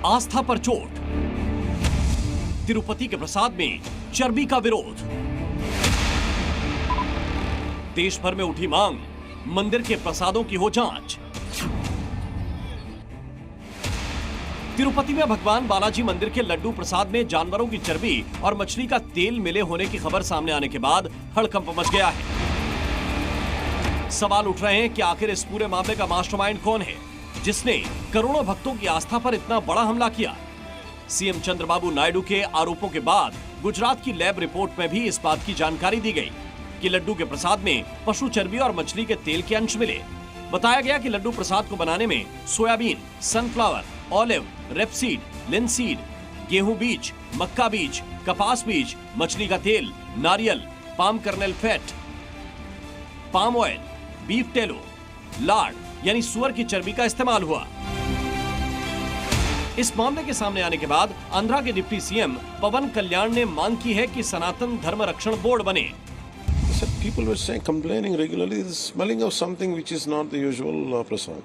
आस्था पर चोट, तिरुपति के प्रसाद में चर्बी का विरोध, देश भर में उठी मांग, मंदिर के प्रसादों की हो जांच। तिरुपति में भगवान बालाजी मंदिर के लड्डू प्रसाद में जानवरों की चर्बी और मछली का तेल मिले होने की खबर सामने आने के बाद हड़कंप मच गया है। सवाल उठ रहे हैं कि आखिर इस पूरे मामले का मास्टरमाइंड कौन है, जिसने करोड़ों भक्तों की आस्था पर इतना बड़ा हमला किया। सीएम चंद्रबाबू नायडू के आरोपों के बाद गुजरात की लैब रिपोर्ट में भी इस बात की जानकारी दी गई कि लड्डू के प्रसाद में पशु चर्बी और मछली के तेल के अंश मिले। बताया गया कि लड्डू प्रसाद को बनाने में soybean, sunflower, olive, rapeseed, linseed, गेहूं बीज, मक्का बीज, कपास बीज, मछली का तेल, नारियल, palm kernel fat, palm oil, beef tallow, lard यानी सुअर की चर्बी का इस्तेमाल हुआ। इस मामले के सामने आने के बाद आंध्रा के डिप्टी सीएम पवन कल्याण ने मांग की है कि सनातन धर्म रक्षण बोर्ड बने। People were saying, complaining regularly, the smelling of something which is not the usual prasad.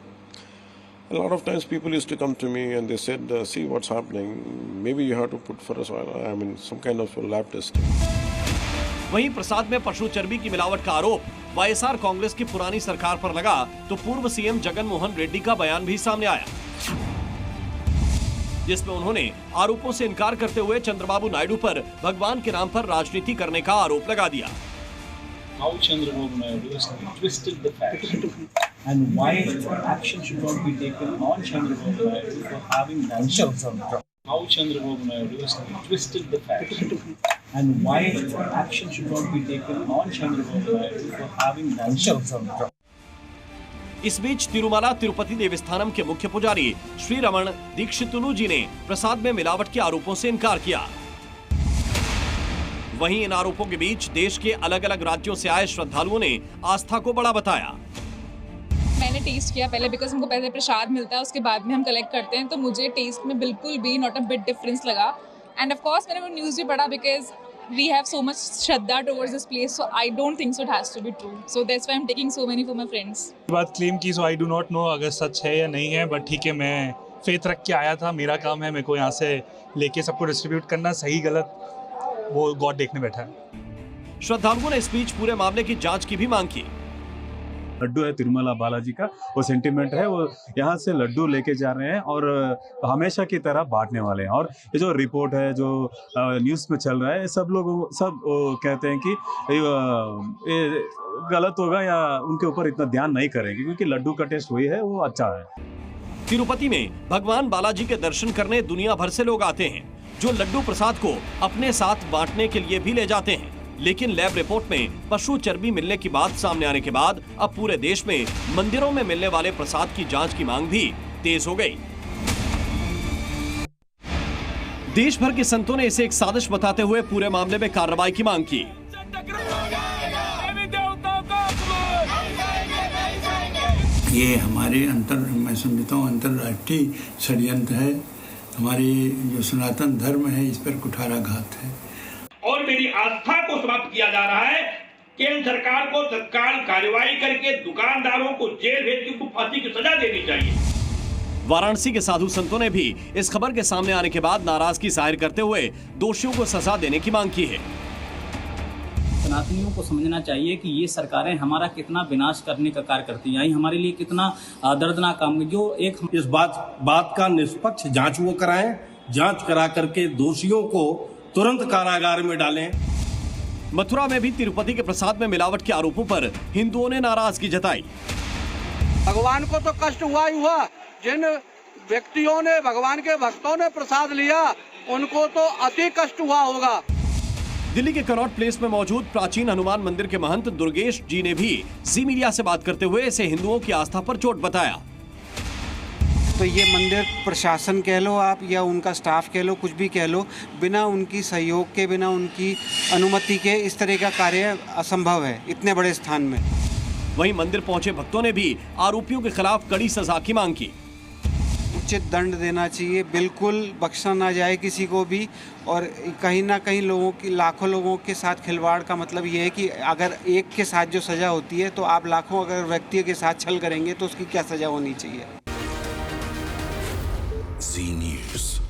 A lot of times people used to come to me and they said, see what's happening, maybe you have to put for us, I mean, some kind of lab testing. वहीं प्रसाद में पशु चर्बी की मिलावट का आरोप YSR Congress की पुरानी सरकार पर लगा तो पूर्व सीएम जगन मोहन रेड्डी का बयान भी सामने आया, जिसमें उन्होंने आरोपों से इनकार करते हुए चंद्रबाबू नायडू पर भगवान के नाम पर राजनीति करने का आरोप लगा दिया। How Chandrababu Naidu has twisted the facts and why action should not be taken on Chandrababu Naidu for having done so. How Chandrababu Naidu has twisted the facts and why action should not be taken on Chandrababu Naidu for having done so. इस बीच तिरुमला तिरुपति देवस्थानम के मुख्य पुजारी श्री रमण दीक्षितुलु जी ने प्रसाद में मिलावट के आरोपों से इनकार किया। वहीं इन आरोपों के बीच देश के अलग अलग राज्यों से आए श्रद्धालुओं ने आस्था को बड़ा बताया। मैंने टेस्ट किया पहले, बिकॉज हमको पहले प्रसाद मिलता है, उसके बाद में हम कलेक्ट करते हैं, तो मुझे टेस्ट में बिल्कुल भी नॉट अ बिट डिफरेंस लगा। एंड ऑफ कोर्स मैंने वो न्यूज़ भी पढ़ा, because we have so much श्रद्धा towards this place, so I don't think so it has to be true, so that's why I am taking so many for my friends. बात claim की, so I do not know अगर सच है या नहीं है, but ठीक है, मैं फेथ रख के आया था, मेरा काम है, मेरे को यहाँ से लेके सबको डिस्ट्रीब्यूट करना, सही गलत वो गॉड देखने बैठा है। श्रद्धालुओं ने इस बीच पूरे मामले की जांच की भी मांग की। लड्डू है तिरुमला बालाजी का, वो सेंटिमेंट है, वो यहाँ से लड्डू लेके जा रहे हैं और हमेशा की तरह बांटने वाले हैं। और ये जो रिपोर्ट है, जो न्यूज़ में चल रहा है, सब लोग सब कहते हैं कि ये गलत होगा या उनके ऊपर इतना ध्यान नहीं करेंगे, क्योंकि लड्डू का टेस्ट वही है, वो अच्छा है। तिरुपति में भगवान बालाजी के दर्शन करने दुनिया भर से लोग आते हैं, जो लड्डू प्रसाद को अपने साथ बांटने के लिए भी ले जाते हैं। लेकिन लैब रिपोर्ट में पशु चर्बी मिलने की बात सामने आने के बाद अब पूरे देश में मंदिरों में मिलने वाले प्रसाद की जांच की मांग भी तेज हो गई। देश भर के संतों ने इसे एक साजिश बताते हुए पूरे मामले में कार्रवाई की मांग की। ये हमारे मैं समझता हूँ अंतर्राष्ट्रीय षड्यंत्र है। हमारी जो सनातन धर्म है, इस पर कुठाराघात है। और मेरी आस्था को समाप्त किया जा रहा है। केंद्र सरकार को तत्काल कार्रवाई करके दुकानदारों को जेल भेज के फांसी की सजा देनी चाहिए। वाराणसी के साधु संतों ने भी इस खबर के सामने आने के बाद नाराजगी जाहिर करते हुए दोषियों को सजा देने की मांग की है। सनातनियों को समझना चाहिए कि ये सरकारें हमारा कितना विनाश करने का कार्य करती हैं, हमारे लिए कितना दर्दनाक काम है। जो एक इस बात का निष्पक्ष जांच वो कराएं, जांच करा करके दोषियों को तुरंत कारागार में डालें। मथुरा में भी तिरुपति के प्रसाद में मिलावट के आरोपों पर हिंदुओं ने नाराजगी जताई। भगवान को तो कष्ट हुआ ही हुआ, जिन व्यक्तियों ने, भगवान के भक्तों ने प्रसाद लिया, उनको तो अति कष्ट हुआ होगा। दिल्ली के कनॉट प्लेस में मौजूद प्राचीन हनुमान मंदिर के महंत दुर्गेश जी ने भी जी मीडिया से बात करते हुए इसे हिंदुओं की आस्था पर चोट बताया। तो ये मंदिर प्रशासन कह लो आप या उनका स्टाफ कह लो, कुछ भी कह लो, बिना उनकी सहयोग के, बिना उनकी अनुमति के इस तरह का कार्य असंभव है इतने बड़े स्थान में। वहीं मंदिर पहुंचे भक्तों ने भी आरोपियों के खिलाफ कड़ी सजा की मांग की। उचित दंड देना चाहिए, बिल्कुल बख्शा ना जाए किसी को भी। और कहीं ना कहीं लाखों लोगों के साथ खिलवाड़ का मतलब ये है कि अगर एक के साथ जो सज़ा होती है, तो आप लाखों अगर व्यक्तियों के साथ छल करेंगे तो उसकी क्या सज़ा होनी चाहिए। जी न्यूज़।